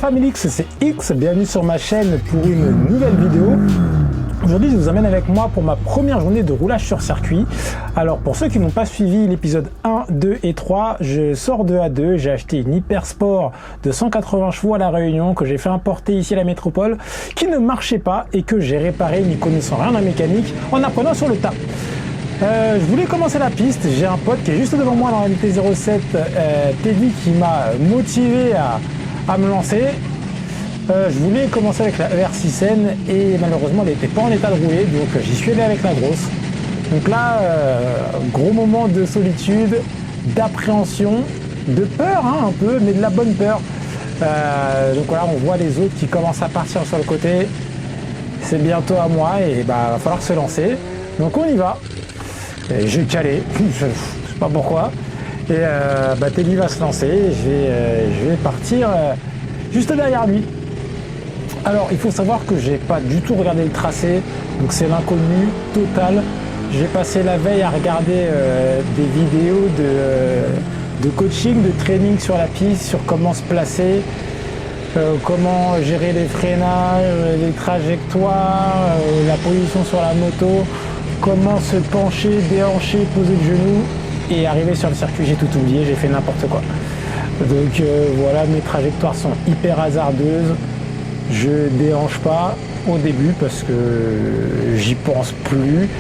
Familix, c'est X, bienvenue sur ma chaîne pour une nouvelle vidéo. Aujourd'hui, je vous amène avec moi pour ma première journée de roulage sur circuit. Alors, pour ceux qui n'ont pas suivi l'épisode 1, 2 et 3, je sors de A2. J'ai acheté une Hypersport de 180 chevaux à La Réunion que j'ai fait importer ici à la métropole, qui ne marchait pas et que j'ai réparé, n'y connaissant rien en mécanique, en apprenant sur le tas. Je voulais commencer la piste. J'ai un pote qui est juste devant moi dans la MT-07, Teddy, qui m'a motivé à me lancer. Je voulais commencer avec la ER6N et malheureusement elle n'était pas en état de rouler, donc j'y suis allé avec la grosse. Donc là, gros moment de solitude, d'appréhension, de peur un peu, mais de la bonne peur. Donc voilà, on voit les autres qui commencent à partir sur le côté. C'est bientôt à moi et va falloir se lancer. Donc on y va. Et je vais caler, je sais pas pourquoi. Et Teddy va se lancer, je vais partir juste derrière lui. Alors il faut savoir que j'ai pas du tout regardé le tracé, donc c'est l'inconnu total. J'ai passé la veille à regarder des vidéos de coaching, de training sur la piste, sur comment se placer, comment gérer les freinages, les trajectoires, la position sur la moto, comment se pencher, déhancher, poser le genou et arriver sur le circuit. J'ai tout oublié, j'ai fait n'importe quoi. Donc voilà, mes trajectoires sont hyper hasardeuses. Je déhanche pas au début parce que j'y pense plus.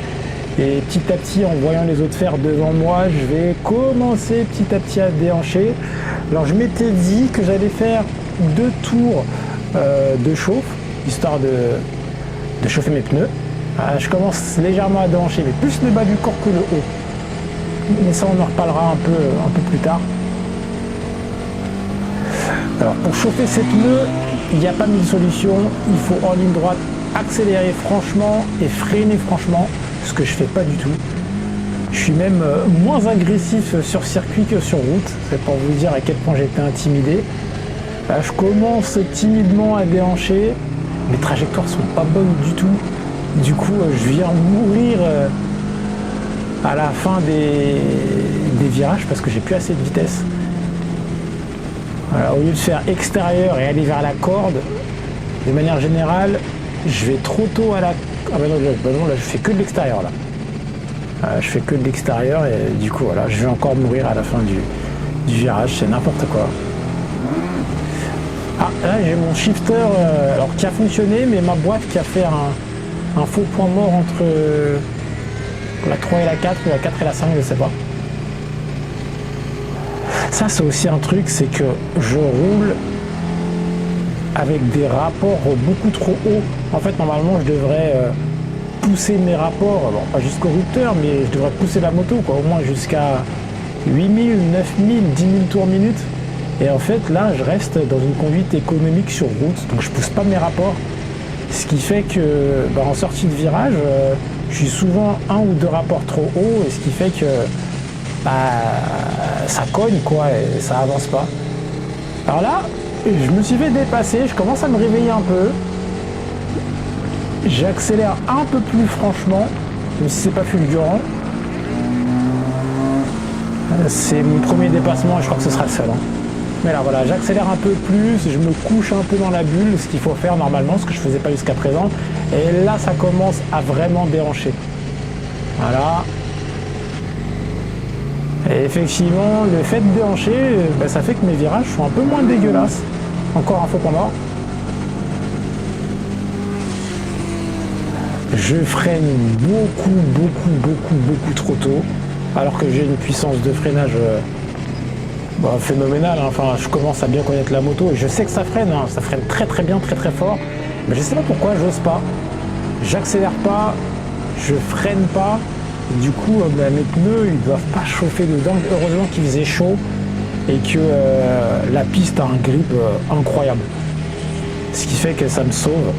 Et petit à petit, en voyant les autres faire devant moi, je vais commencer petit à petit à déhancher. Alors je m'étais dit que j'allais faire 2 tours de chauffe, histoire de chauffer mes pneus. Je commence légèrement à déhancher, mais plus le bas du corps que le haut. Mais ça, on en reparlera un peu plus tard. Alors pour chauffer ces pneus, il n'y a pas mille solutions. Il faut en ligne droite accélérer franchement et freiner franchement, ce que je fais pas du tout. Je suis même moins agressif sur circuit que sur route. C'est pour vous dire à quel point j'étais intimidé. Je commence timidement à déhancher. Mes trajectoires sont pas bonnes du tout. Du coup, je viens mourir à la fin des virages parce que j'ai plus assez de vitesse. Au lieu de faire extérieur et aller vers la corde, de manière générale, je vais trop tôt à la... Ah bah non, là je fais que de l'extérieur là. Je fais que de l'extérieur et du coup voilà, je vais encore mourir à la fin du virage, c'est n'importe quoi. Ah là j'ai mon shifter alors qui a fonctionné, mais ma boîte qui a fait un faux point mort entre la 3 et la 4 ou la 4 et la 5, je sais pas. Ça c'est aussi un truc, c'est que je roule avec des rapports beaucoup trop hauts. En fait normalement je devrais pousser mes rapports, bon, pas jusqu'au rupteur, mais je devrais pousser la moto quoi, au moins jusqu'à 8000, 9000, 10 000 tours minute. Et en fait là je reste dans une conduite économique sur route, donc je pousse pas mes rapports. Ce qui fait que en sortie de virage, je suis souvent 1 ou 2 rapports trop hauts, et ce qui fait que ça cogne quoi et ça avance pas. Alors là, je me suis fait dépasser, je commence à me réveiller un peu. J'accélère un peu plus franchement, même si c'est pas fulgurant. C'est mon premier dépassement et je crois que ce sera le seul. Mais là voilà, j'accélère un peu plus, je me couche un peu dans la bulle, ce qu'il faut faire normalement, ce que je faisais pas jusqu'à présent. Et là ça commence à vraiment déhancher. Voilà. Et effectivement, le fait de déhancher, ça fait que mes virages sont un peu moins dégueulasses. Encore un faux point mort. Je freine beaucoup trop tôt, alors que j'ai une puissance de freinage phénoménale. Enfin, je commence à bien connaître la moto et je sais que ça freine très bien, très fort. Mais je sais pas pourquoi j'ose pas. J'accélère pas, je freine pas. Du coup, mes pneus, ils doivent pas chauffer dedans. Heureusement qu'il faisait chaud et que la piste a un grip incroyable. Ce qui fait que ça me sauve.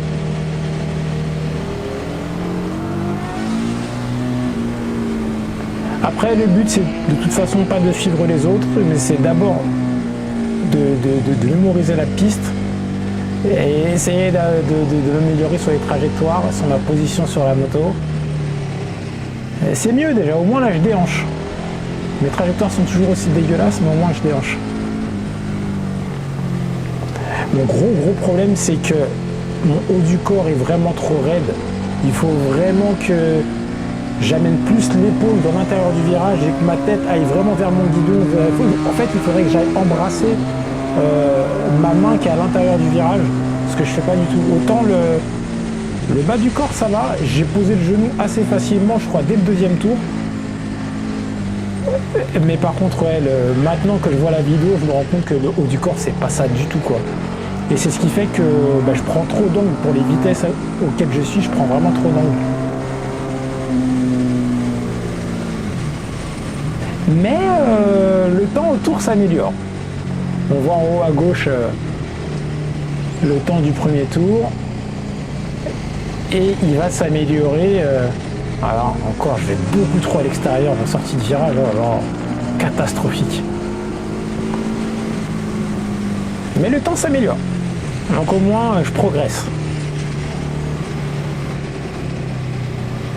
Après, le but, c'est de toute façon pas de suivre les autres, mais c'est d'abord de mémoriser la piste et essayer de m'améliorer sur les trajectoires, sur ma position sur la moto. C'est mieux déjà, au moins là je déhanche. Mes trajectoires sont toujours aussi dégueulasses, mais au moins je déhanche. Mon gros problème, c'est que mon haut du corps est vraiment trop raide. Il faut vraiment que j'amène plus l'épaule dans l'intérieur du virage et que ma tête aille vraiment vers mon guidon. En fait, il faudrait que j'aille embrasser ma main qui est à l'intérieur du virage, ce que je fais pas du tout. Autant le bas du corps, ça va. J'ai posé le genou assez facilement, je crois, dès le deuxième tour. Mais par contre, ouais, maintenant que je vois la vidéo, je me rends compte que le haut du corps, c'est pas ça du tout, quoi. Et c'est ce qui fait que je prends trop d'angle pour les vitesses auxquelles je suis, je prends vraiment trop d'angle. Mais le temps autour s'améliore. On voit en haut à gauche le temps du premier tour. Et il va s'améliorer. Alors encore, je vais beaucoup trop à l'extérieur en sortie de virage. Alors, catastrophique. Mais le temps s'améliore. Donc au moins, je progresse.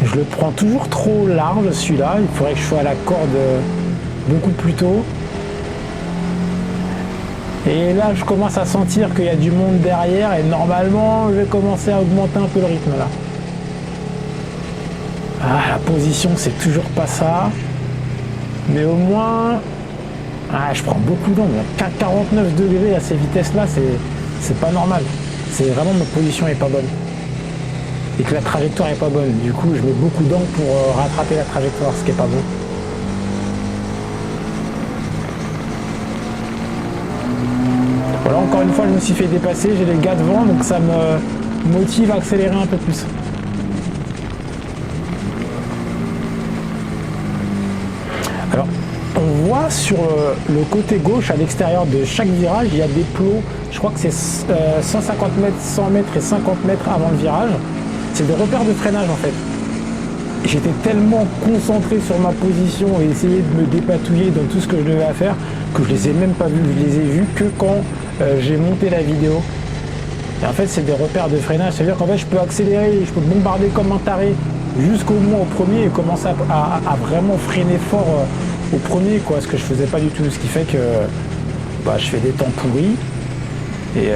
Je le prends toujours trop large celui-là. Il faudrait que je sois à la corde beaucoup plus tôt. Et là, je commence à sentir qu'il y a du monde derrière et normalement, je vais commencer à augmenter un peu le rythme là. Ah, la position, c'est toujours pas ça. Mais au moins, je prends beaucoup d'angle. 49 degrés à ces vitesses-là, c'est pas normal. C'est vraiment ma position est pas bonne. Et que la trajectoire est pas bonne. Du coup, je mets beaucoup d'angle pour rattraper la trajectoire, ce qui est pas bon. Voilà, encore une fois, je me suis fait dépasser, j'ai les gars devant, donc ça me motive à accélérer un peu plus. Alors, on voit sur le côté gauche, à l'extérieur de chaque virage, il y a des plots, je crois que c'est 150 mètres, 100 mètres et 50 mètres avant le virage. C'est des repères de freinage en fait. J'étais tellement concentré sur ma position et essayer de me dépatouiller dans tout ce que je devais faire que je les ai même pas vus, je les ai vus que quand j'ai monté la vidéo. Et en fait c'est des repères de freinage, c'est à dire qu'en fait je peux accélérer, je peux bombarder comme un taré jusqu'au moins au premier et commencer à vraiment freiner fort au premier, quoi, ce que je faisais pas du tout, ce qui fait que je fais des temps pourris et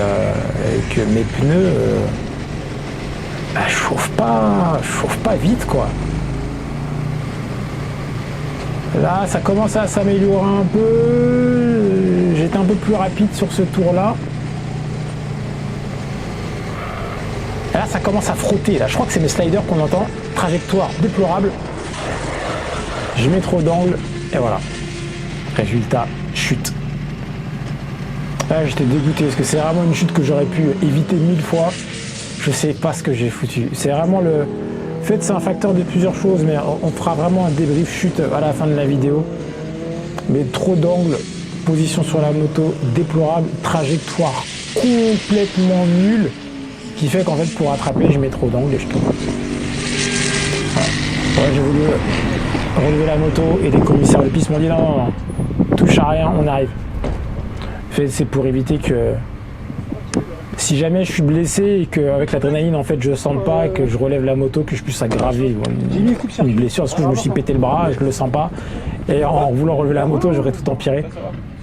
que mes pneus je chauffe pas vite, quoi. Là, ça commence à s'améliorer un peu. J'étais un peu plus rapide sur ce tour-là. Et là, ça commence à frotter. Là, je crois que c'est mes sliders qu'on entend. Trajectoire déplorable. Je mets trop d'angle. Et voilà. Résultat, chute. Là, j'étais dégoûté parce que c'est vraiment une chute que j'aurais pu éviter 1000 fois. Je sais pas ce que j'ai foutu. C'est vraiment le... En fait, c'est un facteur de plusieurs choses, mais on fera vraiment un débrief chute à la fin de la vidéo. Mais trop d'angle, position sur la moto déplorable, trajectoire complètement nulle, qui fait qu'en fait, pour rattraper, je mets trop d'angle et je tombe. Ouais, j'ai voulu relever la moto et les commissaires de piste m'ont dit non, touche à rien, on arrive. En fait, c'est pour éviter que... Si jamais je suis blessé et qu'avec l'adrénaline en fait je sente pas et que je relève la moto, que je puisse aggraver une blessure parce que je me suis pété le bras, je le sens pas. Et en voulant relever la moto, j'aurais tout empiré.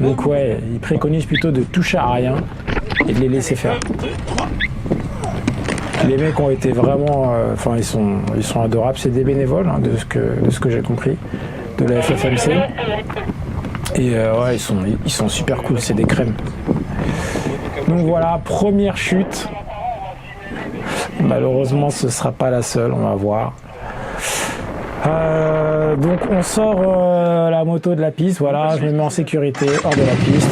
Donc ouais, ils préconisent plutôt de toucher à rien et de les laisser faire. Les mecs ont été vraiment, ils sont adorables, c'est des bénévoles hein, de ce que j'ai compris de la FFMC. Et ouais, ils sont super cool, c'est des crèmes. Donc voilà, première chute. Malheureusement, ce ne sera pas la seule, on va voir. Donc on sort la moto de la piste, voilà, je me mets en sécurité, hors de la piste.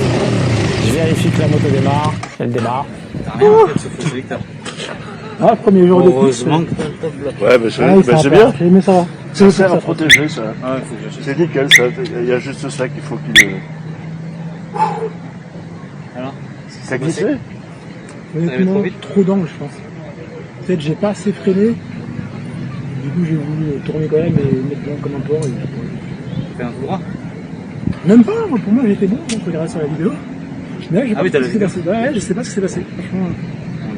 Je vérifie que la moto démarre, elle démarre. Ah, premier jour de piste. Heureusement. Ouais, c'est bien. Mais ça va. Ça sert à protéger, ça. Ah, c'est nickel, ça. Il y a juste ça qu'il faut qu'il... Alors, ça glissé? Honnêtement, trop d'angle, je pense. Peut-être j'ai pas assez freiné. Du coup, j'ai voulu tourner quand même et mettre l'angle comme un porc. Fais un tout droit? Même pas, pour moi j'étais bon, on regardera sur la vidéo. Mais là, Oui, t'as le vidéo. Ouais, je sais pas ce qui s'est passé. Franchement,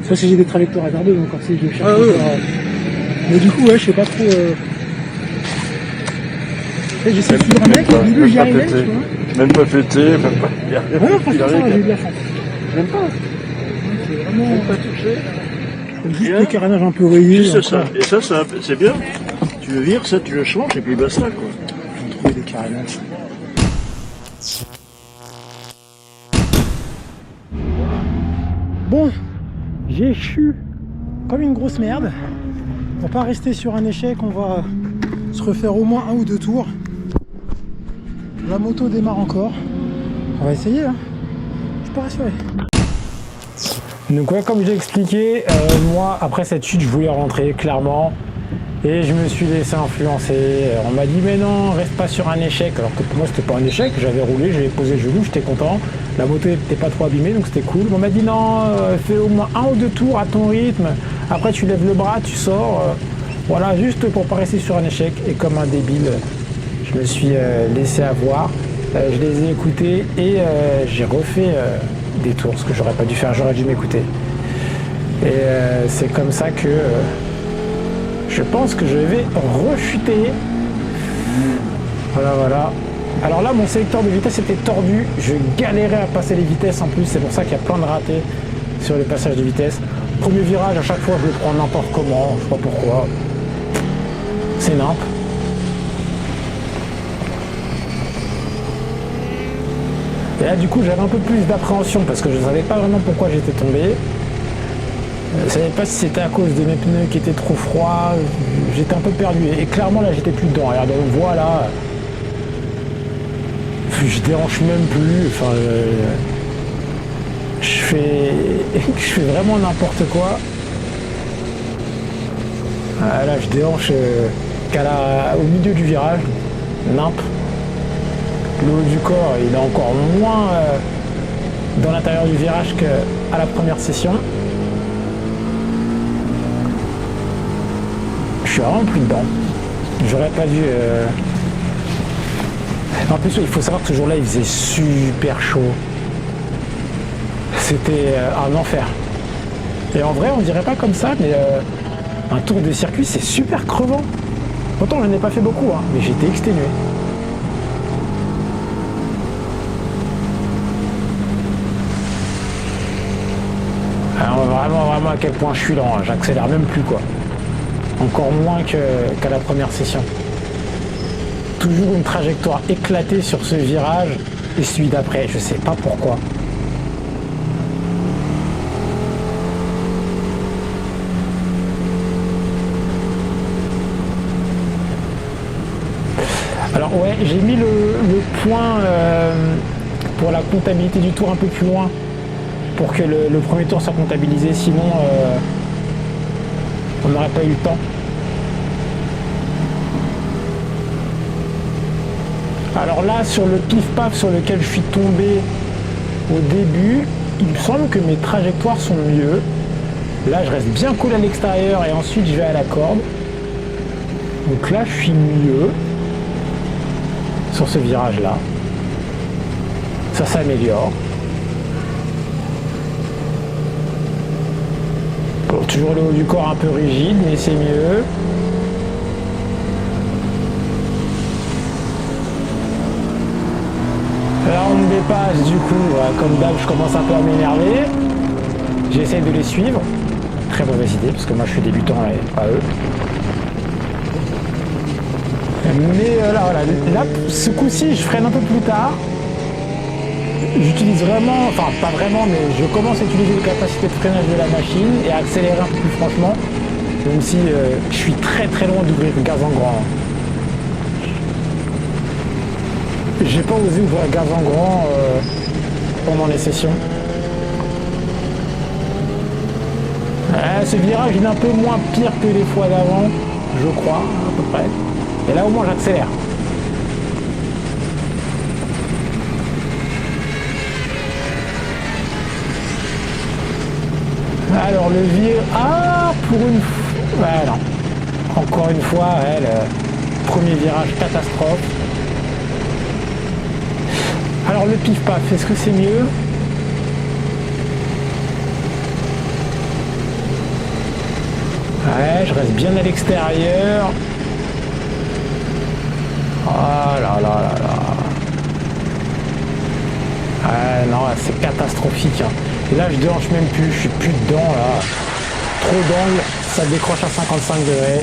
parce que j'ai des trajectoires à deux, donc quand je cherche. Ah, oui. Mais du coup, ouais, je sais pas trop. J'essaie de suivre un mec, au début j'y arrivais, tu vois. Même pas fêté, même pas. Ouais, franchement, j'ai eu de la chance. Même pas. vraiment Pas touché. juste Bien. le carénage un peu rayé. Juste ça. encore. Et ça, c'est bien. Tu le vires, ça, tu le changes et puis basta, quoi. On va trouver des carénages. Bon, j'ai échu comme une grosse merde. Pour pas rester sur un échec, on va se refaire au moins 1 ou 2 tours. La moto démarre encore. On va essayer, hein. Je suis pas rassuré. Donc ouais, comme j'ai expliqué, moi après cette chute je voulais rentrer clairement et je me suis laissé influencer. On m'a dit mais non, reste pas sur un échec, alors que pour moi c'était pas un échec, j'avais roulé, j'avais posé le genou, j'étais content, la moto n'était pas trop abîmée donc c'était cool. On m'a dit non, fais au moins 1 ou 2 tours à ton rythme, après tu lèves le bras, tu sors, voilà, juste pour pas rester sur un échec. Et comme un débile, je me suis laissé avoir, je les ai écoutés et j'ai refait des tours, ce que j'aurais pas dû faire, j'aurais dû m'écouter. Et c'est comme ça que je pense que je vais rechuter. Voilà, voilà. Alors là, mon sélecteur de vitesse était tordu, je galérais à passer les vitesses en plus, c'est pour ça qu'il y a plein de ratés sur le passage de vitesse. Premier virage, à chaque fois, je le prends n'importe comment, je sais pas pourquoi. C'est nimp. Et là du coup j'avais un peu plus d'appréhension parce que je ne savais pas vraiment pourquoi j'étais tombé. Je ne savais pas si c'était à cause de mes pneus qui étaient trop froids. J'étais un peu perdu et clairement là j'étais plus dedans. Regardez, on voit là, je déhanche même plus. Enfin, je fais vraiment n'importe quoi. Ah, là je déhanche au milieu du virage, nimp. Le haut du corps, il est encore moins dans l'intérieur du virage qu'à la première session. Je suis vraiment plus dedans. J'aurais pas dû... En plus, il faut savoir que ce jour-là, il faisait super chaud. C'était un enfer. Et en vrai, on dirait pas comme ça, mais un tour de circuit, c'est super crevant. Pourtant, je n'en ai pas fait beaucoup, hein, mais j'étais exténué. Vraiment à quel point je suis lent, hein. J'accélère même plus quoi. Encore moins qu'à la première session. Toujours une trajectoire éclatée sur ce virage et celui d'après, je sais pas pourquoi. Alors ouais, j'ai mis le point pour la comptabilité du tour un peu plus loin, pour que le premier tour soit comptabilisé, sinon on n'aurait pas eu le temps. Alors là, sur le pif-paf sur lequel je suis tombé au début, il me semble que mes trajectoires sont mieux. Là, je reste bien cool à l'extérieur et ensuite je vais à la corde. Donc là, je suis mieux sur ce virage-là. Ça s'améliore. Bon, toujours le haut du corps un peu rigide, mais c'est mieux. Là on me dépasse, du coup, comme d'hab, je commence un peu à m'énerver. J'essaie de les suivre. Très mauvaise idée, parce que moi je suis débutant et pas eux. Mais là, voilà, là, ce coup-ci, je freine un peu plus tard. J'utilise vraiment, enfin pas vraiment, mais je commence à utiliser les capacités de freinage de la machine et à accélérer un peu plus franchement, même si je suis très très loin d'ouvrir le gaz en grand. J'ai pas osé ouvrir le gaz en grand pendant les sessions. Ce virage il est un peu moins pire que les fois d'avant, je crois, à peu près. Et là au moins j'accélère. Alors le vieux... Ah, pour une fois... Ouais, non. Encore une fois, ouais, le premier virage catastrophe. Alors le pif-paf, est-ce que c'est mieux? Ouais, je reste bien à l'extérieur. Oh là là là là. Ouais, non, c'est catastrophique. Hein. Et là je déhanche même plus, je suis plus dedans là. Trop d'angle, ça décroche à 55 degrés.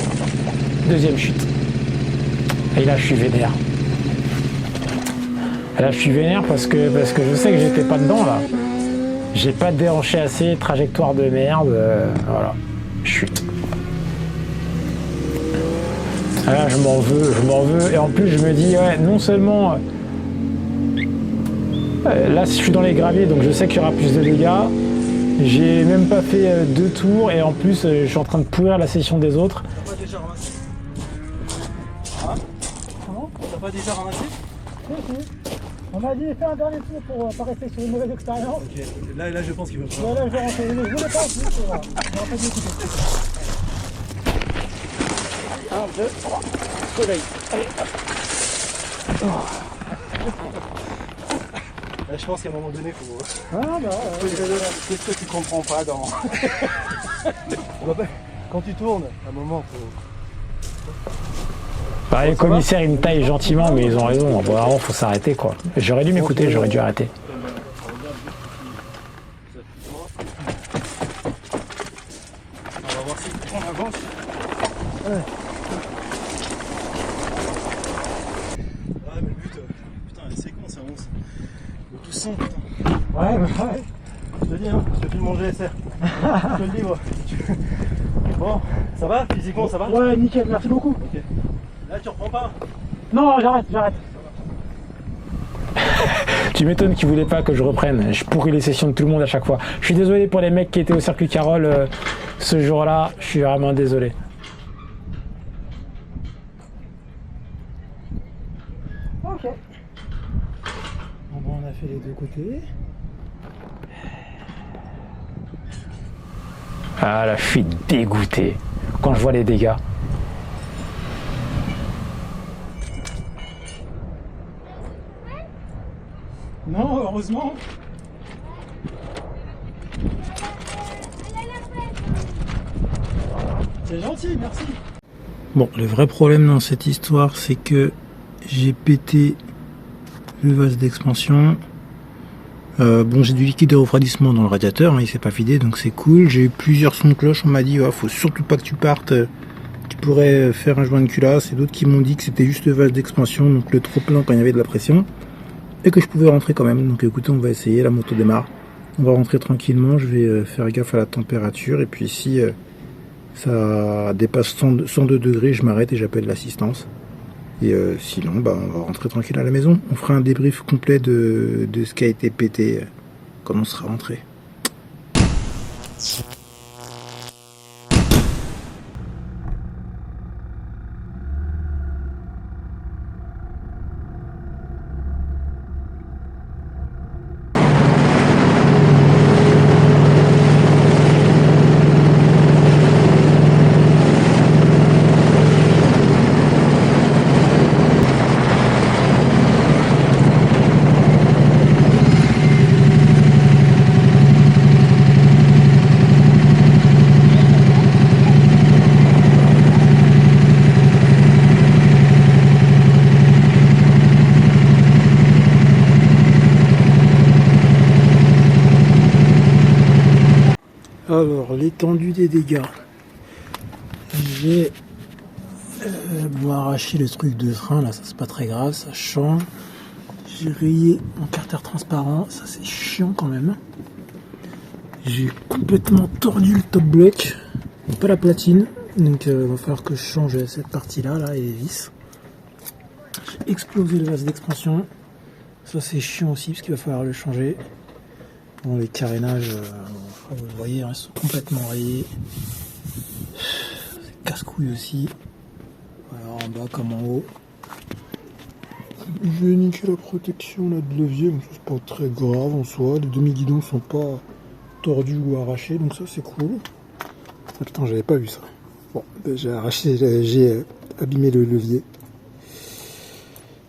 Deuxième chute. Et là je suis vénère. Et là je suis vénère parce que je sais que j'étais pas dedans là. J'ai pas déhanché assez, trajectoire de merde, voilà. Chute. Et là je m'en veux. Et en plus je me dis ouais, non seulement là je suis dans les graviers donc je sais qu'il y aura plus de dégâts. J'ai même pas fait 2 tours et en plus je suis en train de pourrir la session des autres. T'as pas déjà ramassé? Hein? Comment? T'as pas déjà ramassé? On m'a dit fais un dernier tour pour pas rester sur une mauvaise expérience. Ok, là je pense qu'il va Ouais, falloir. là je vais rentrer, mais je voulais pas en plus. Voilà. On va pas d'écouter. 1, 2, 3, soleil. Allez. Là, je pense qu'à un moment donné, faut. Ah bah Qu'est-ce que tu comprends pas dans. On va pas- Quand tu tournes, à un moment, faut. pareil, le commissaire il me taille gentiment mais ils ont raison, vraiment faut s'arrêter quoi. J'aurais dû m'écouter, j'aurais dû arrêter. On va voir si on avance. Ouais, mais le but, putain, c'est con, ça avance. Le tout sang, putain. Ouais. Je te dis, hein, je te filme mon GSR. Je te le dis, moi. Bon, ça va? Physiquement, ça va? Ouais, nickel, merci beaucoup. Ok. Là, tu reprends pas? Non, j'arrête. Tu m'étonnes qu'ils voulaient pas que je reprenne. Je pourris les sessions de tout le monde à chaque fois. Je suis désolé pour les mecs qui étaient au circuit Carole ce jour-là. Je suis vraiment désolé. Ok. Bon, on a fait les deux côtés. Ah là, je suis dégoûté quand je vois les dégâts. Non, heureusement. C'est gentil, merci. Bon, le vrai problème dans cette histoire, c'est que j'ai pété le vase d'expansion. Bon, j'ai du liquide de refroidissement dans le radiateur, hein, il s'est pas vidé, donc c'est cool. J'ai eu plusieurs sons de cloche, on m'a dit, oh, faut surtout pas que tu partes, tu pourrais faire un joint de culasse, et d'autres qui m'ont dit que c'était juste le vase d'expansion, donc le trop plein quand il y avait de la pression, et que je pouvais rentrer quand même. Donc écoutez, on va essayer, la moto démarre. On va rentrer tranquillement, je vais faire gaffe à la température, et puis si ça dépasse 102 degrés, je m'arrête et j'appelle l'assistance. Et sinon, bah, on va rentrer tranquille à la maison. On fera un débrief complet de ce qui a été pété quand on sera rentré. Alors, l'étendue des dégâts. J'ai arraché le truc de frein, là, ça c'est pas très grave, ça change. J'ai rayé mon carter transparent, ça c'est chiant quand même. J'ai complètement tordu le top block, pas la platine, donc il va falloir que je change cette partie-là, là, et les vis. J'ai explosé le vase d'expansion, ça c'est chiant aussi parce qu'il va falloir le changer. Bon, les carénages, vous voyez, hein, ils sont complètement rayés. C'est casse-couille aussi. Alors, en bas comme en haut. J'ai niqué la protection là, de levier, mais c'est pas très grave en soi. Les demi-guidons sont pas tordus ou arrachés, donc ça c'est cool. Ah, putain, j'avais pas vu ça. Bon, j'ai arraché, j'ai abîmé le levier.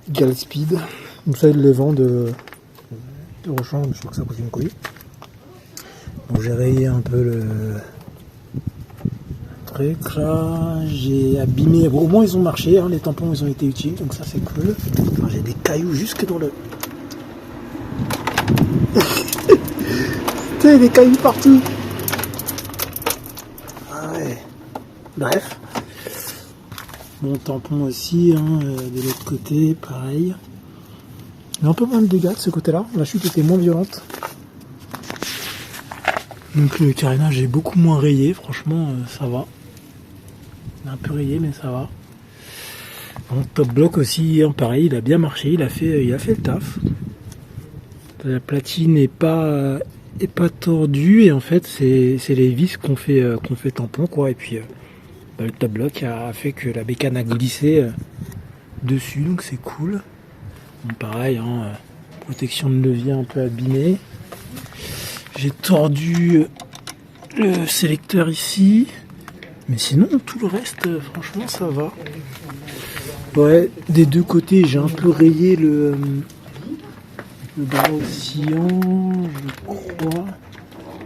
Galspeed. Donc ça, ils les vendent de rechange, mais je trouve que ça coûte une couille. Donc j'ai rayé un peu le truc là, j'ai abîmé, bon, au moins ils ont marché, hein, les tampons ils ont été utiles, donc ça c'est cool. Enfin, j'ai des cailloux jusque dans le Putain, des cailloux partout. Ah ouais. Bref. Bon tampon aussi, hein, de l'autre côté, pareil. Il y a un peu moins de dégâts de ce côté-là. La chute était moins violente. Donc le carénage est beaucoup moins rayé, franchement, ça va. Il est un peu rayé, mais ça va. Bon, top block aussi, hein, pareil, il a bien marché, il a fait le taf. La platine n'est pas tordue et en fait c'est les vis qu'on fait tampon quoi. Et puis le top block a fait que la bécane a glissé dessus, donc c'est cool. Donc, pareil, hein, protection de levier un peu abîmée. J'ai tordu le sélecteur ici, mais sinon tout le reste franchement ça va. Ouais, des deux côtés j'ai un peu rayé le bras oscillant, je crois.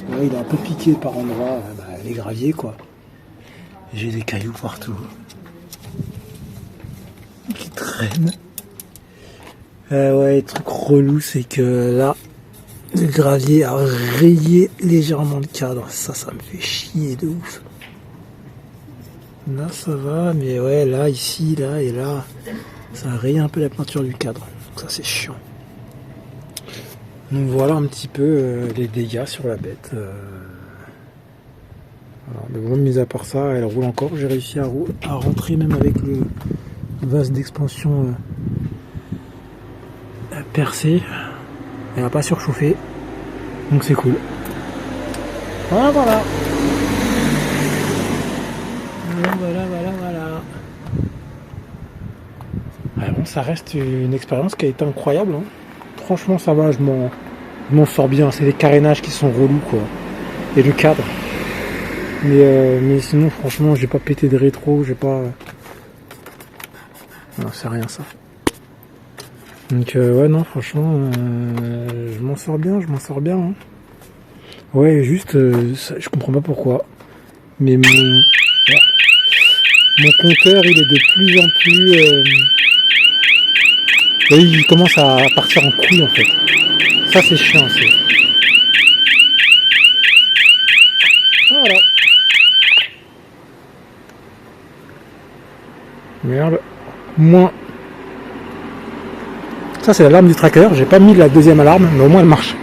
Ouais, il est un peu piqué par endroits, les graviers quoi. J'ai des cailloux partout qui traînent. Ouais, le truc relou c'est que là, le gravier a rayé légèrement le cadre. Ça me fait chier de ouf. Là ça va, mais ouais, là, ici, là et là, ça a rayé un peu la peinture du cadre. Donc ça c'est chiant. Donc voilà un petit peu les dégâts sur la bête. Voilà. Mais bon, mis à part ça, elle roule encore. J'ai réussi à rentrer même avec le vase d'expansion percé. Elle n'a pas surchauffé. Donc c'est cool. Voilà. Voilà. Bon, ça reste une expérience qui a été incroyable. Hein. Franchement, ça va, je m'en sors bien. C'est les carénages qui sont relous, quoi. Et le cadre. Mais sinon, franchement, j'ai pas pété de rétro, j'ai pas... Non, c'est rien, ça. Donc, ouais, non, franchement, je m'en sors bien, hein. Ouais, juste, je comprends pas pourquoi. Mais mon compteur, il est de plus en plus... il commence à partir en couille en fait. Ça c'est chiant aussi. Voilà. Merde. Moins. Ça c'est l'alarme du tracker. J'ai pas mis la deuxième alarme, mais au moins elle marche.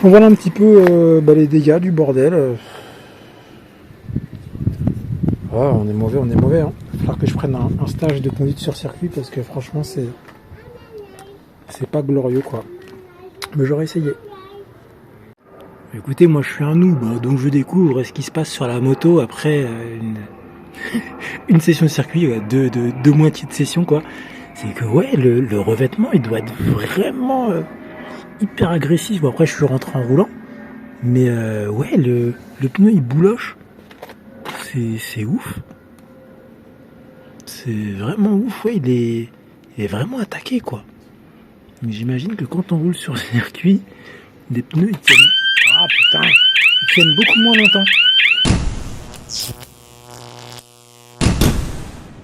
Donc voilà un petit peu les dégâts du bordel. On est mauvais. Hein. Il va falloir que je prenne un stage de conduite sur circuit parce que franchement c'est pas glorieux quoi. Mais j'aurais essayé. Écoutez, moi je suis un noob, donc je découvre ce qui se passe sur la moto après une session de circuit, deux moitiés de session quoi. C'est que ouais, le revêtement il doit être vraiment hyper agressif. Bon, après je suis rentré en roulant, mais ouais, le pneu il bouloche. C'est ouf. C'est vraiment ouf, ouais, il est vraiment attaqué quoi. Mais j'imagine que quand on roule sur circuit, les pneus ils tiennent. Ah putain, ils tiennent beaucoup moins longtemps.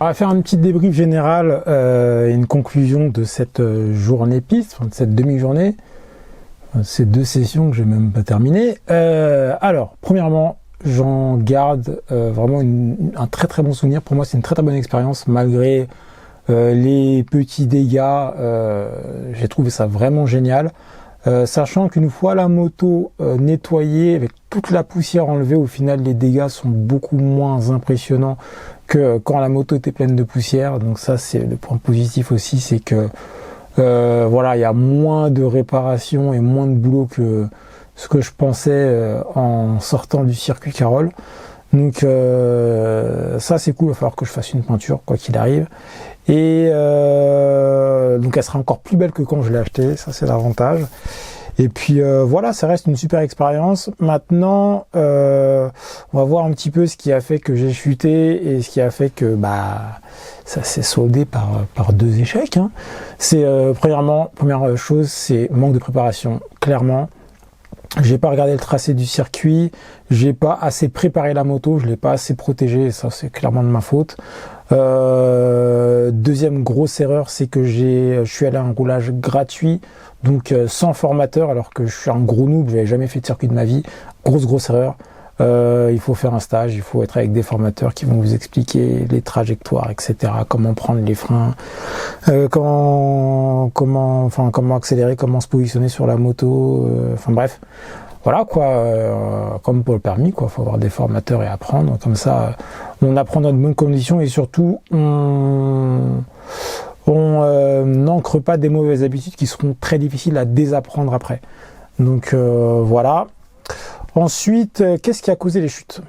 On va faire un petit débrief général et une conclusion de cette journée piste, de cette demi-journée, ces deux sessions que j'ai même pas terminées. Alors, premièrement, j'en garde vraiment un très très bon souvenir. Pour moi, c'est une très très bonne expérience malgré les petits dégâts. J'ai trouvé ça vraiment génial. Sachant qu'une fois la moto nettoyée, avec toute la poussière enlevée, au final les dégâts sont beaucoup moins impressionnants que quand la moto était pleine de poussière. Donc ça c'est le point positif aussi, c'est que voilà, il y a moins de réparation et moins de boulot que ce que je pensais en sortant du circuit Carole. Donc ça c'est cool, il va falloir que je fasse une peinture quoi qu'il arrive. Et donc elle sera encore plus belle que quand je l'ai achetée, ça c'est l'avantage. Et puis voilà, ça reste une super expérience. Maintenant, on va voir un petit peu ce qui a fait que j'ai chuté et ce qui a fait que ça s'est soldé par deux échecs. Hein. C'est première chose, c'est manque de préparation, clairement. J'ai pas regardé le tracé du circuit, j'ai pas assez préparé la moto, je l'ai pas assez protégée, ça c'est clairement de ma faute. Deuxième grosse erreur, c'est que je suis allé à un roulage gratuit, donc sans formateur, alors que je suis un gros noob, j'avais jamais fait de circuit de ma vie. Grosse erreur. Il faut faire un stage, il faut être avec des formateurs qui vont vous expliquer les trajectoires, etc. Comment prendre les freins, comment accélérer, comment se positionner sur la moto. Enfin bref, voilà quoi. Comme pour le permis, quoi. Faut avoir des formateurs et apprendre. Comme ça, on apprend dans de bonnes conditions et surtout on n'ancre pas des mauvaises habitudes qui seront très difficiles à désapprendre après. Donc voilà. Ensuite, qu'est-ce qui a causé les chutes?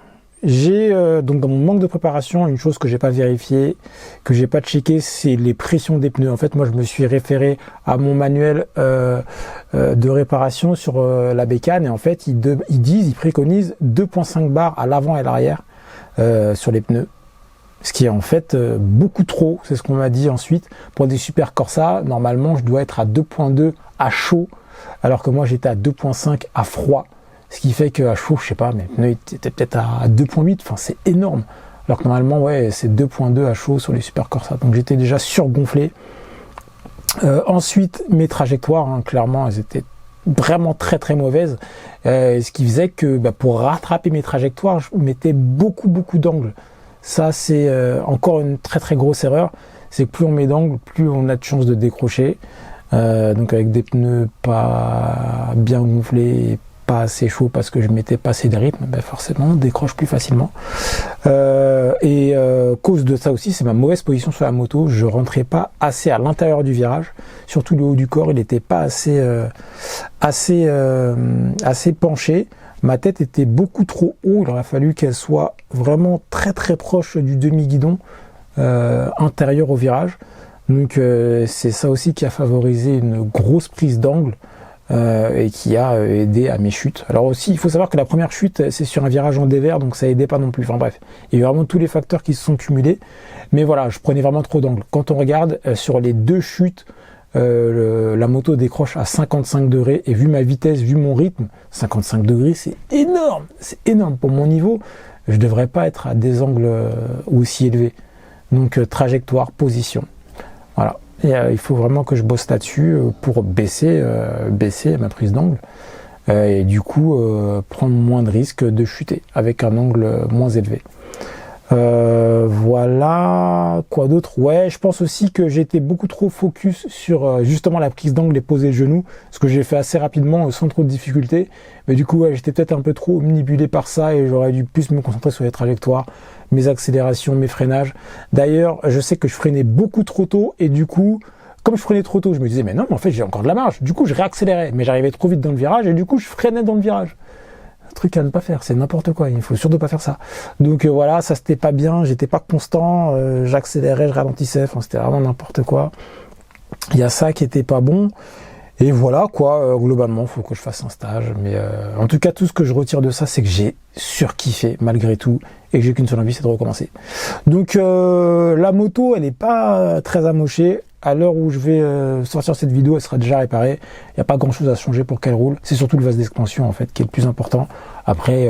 J'ai donc dans mon manque de préparation, une chose que j'ai pas vérifiée, que j'ai pas checké, c'est les pressions des pneus. En fait, moi, je me suis référé à mon manuel de réparation sur la bécane et en fait, ils préconisent 2,5 bars à l'avant et à l'arrière sur les pneus. Ce qui est en fait beaucoup trop, c'est ce qu'on m'a dit ensuite. Pour des Super Corsa, normalement, je dois être à 2,2 à chaud, alors que moi, j'étais à 2,5 à froid. Ce qui fait qu'à chaud, je sais pas, mes pneus étaient peut-être à 2,8, enfin c'est énorme. Alors que normalement, ouais, c'est 2,2 à chaud sur les Super Corsa. Donc j'étais déjà surgonflé. Ensuite, mes trajectoires, hein, clairement, elles étaient vraiment très très mauvaises. Ce qui faisait que pour rattraper mes trajectoires, je mettais beaucoup d'angles. Ça, c'est encore une très très grosse erreur. C'est que plus on met d'angles, plus on a de chances de décrocher. Donc avec des pneus pas bien gonflés, pas assez chaud parce que je mettais pas assez de rythme, forcément on décroche plus facilement. Cause de ça aussi, c'est ma mauvaise position sur la moto. Je rentrais pas assez à l'intérieur du virage, surtout le haut du corps, il n'était pas assez penché. Ma tête était beaucoup trop haut, il aurait fallu qu'elle soit vraiment très très proche du demi-guidon intérieur au virage. Donc c'est ça aussi qui a favorisé une grosse prise d'angle et qui a aidé à mes chutes. Alors aussi, il faut savoir que la première chute, c'est sur un virage en dévers, donc ça aidait pas non plus. Enfin bref, il y a eu vraiment tous les facteurs qui se sont cumulés. Mais voilà, je prenais vraiment trop d'angle. Quand on regarde sur les deux chutes, la moto décroche à 55 degrés et vu ma vitesse, vu mon rythme, 55 degrés, c'est énorme. C'est énorme pour mon niveau. Je devrais pas être à des angles aussi élevés. Donc trajectoire, position. Voilà. Et il faut vraiment que je bosse là-dessus pour baisser ma prise d'angle et du coup prendre moins de risques de chuter avec un angle moins élevé. Voilà, quoi d'autre? Ouais, je pense aussi que j'étais beaucoup trop focus sur justement la prise d'angle et poser le genou, ce que j'ai fait assez rapidement sans trop de difficultés. Mais du coup, ouais, j'étais peut-être un peu trop omnibulé par ça et j'aurais dû plus me concentrer sur les trajectoires, mes accélérations, mes freinages. D'ailleurs, je sais que je freinais beaucoup trop tôt et du coup, comme je freinais trop tôt, je me disais mais non, mais en fait j'ai encore de la marge. Du coup, je réaccélérais, mais j'arrivais trop vite dans le virage et du coup, je freinais dans le virage. Truc à ne pas faire, c'est n'importe quoi, il faut surtout pas faire ça. Donc voilà, ça c'était pas bien, j'étais pas constant, j'accélérais, je ralentissais, enfin c'était vraiment n'importe quoi. Il y a ça qui était pas bon. Et voilà quoi, globalement, faut que je fasse un stage. Mais en tout cas, tout ce que je retire de ça, c'est que j'ai surkiffé malgré tout et que j'ai qu'une seule envie, c'est de recommencer. Donc la moto, elle est pas très amochée. À l'heure où je vais sortir cette vidéo, elle sera déjà réparée. Il n'y a pas grand chose à changer pour qu'elle roule. C'est surtout le vase d'expansion en fait qui est le plus important. Après,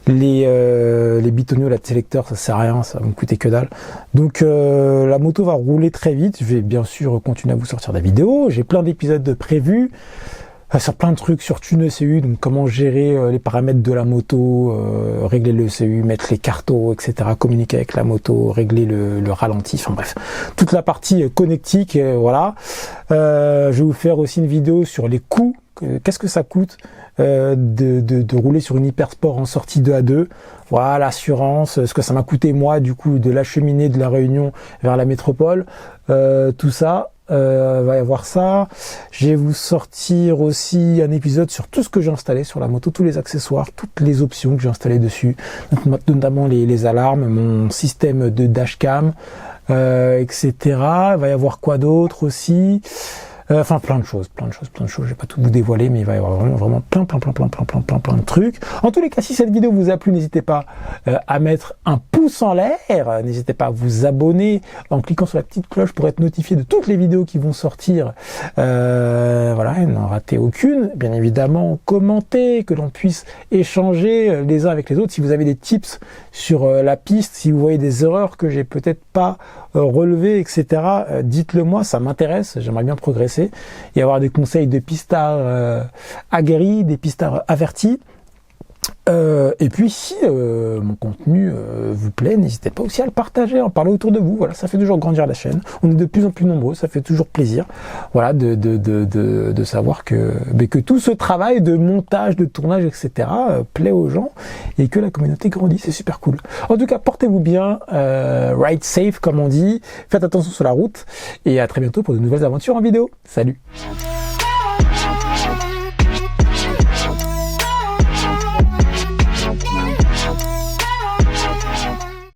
les bitoniaux, la sélecteur, ça sert à rien, ça va me coûter que dalle. Donc la moto va rouler très vite. Je vais bien sûr continuer à vous sortir des vidéos. J'ai plein d'épisodes prévus. Sur plein de trucs sur TuneECU, donc comment gérer les paramètres de la moto, régler le ECU, mettre les cartos, etc., communiquer avec la moto, régler le ralenti, enfin bref, toute la partie connectique, voilà. Je vais vous faire aussi une vidéo sur les coûts, qu'est-ce que ça coûte de rouler sur une Hypersport en sortie 2 à 2, voilà, l'assurance, ce que ça m'a coûté moi, du coup, de l'acheminer de la Réunion vers la métropole, tout ça. Va y avoir ça. Je vais vous sortir aussi un épisode sur tout ce que j'ai installé sur la moto, tous les accessoires, toutes les options que j'ai installées dessus, notamment les alarmes, mon système de dashcam, etc. Il va y avoir quoi d'autre aussi? Enfin, plein de choses. Je vais pas tout vous dévoiler, mais il va y avoir vraiment plein de trucs. En tous les cas, si cette vidéo vous a plu, n'hésitez pas à mettre un pouce en l'air. N'hésitez pas à vous abonner en cliquant sur la petite cloche pour être notifié de toutes les vidéos qui vont sortir. Voilà, et n'en ratez aucune. Bien évidemment, commentez, que l'on puisse échanger les uns avec les autres. Si vous avez des tips sur la piste, si vous voyez des erreurs que j'ai peut-être pas relevées, etc., dites-le moi, ça m'intéresse. J'aimerais bien progresser et avoir des conseils de pistards aguerris, des pistards avertis. Et puis si mon contenu vous plaît, n'hésitez pas aussi à le partager, en parler autour de vous. Voilà, ça fait toujours grandir la chaîne. On est de plus en plus nombreux, ça fait toujours plaisir. Voilà, de savoir que tout ce travail de montage, de tournage, etc. Plaît aux gens et que la communauté grandit. C'est super cool. En tout cas, portez-vous bien, ride safe comme on dit. Faites attention sur la route et à très bientôt pour de nouvelles aventures en vidéo. Salut.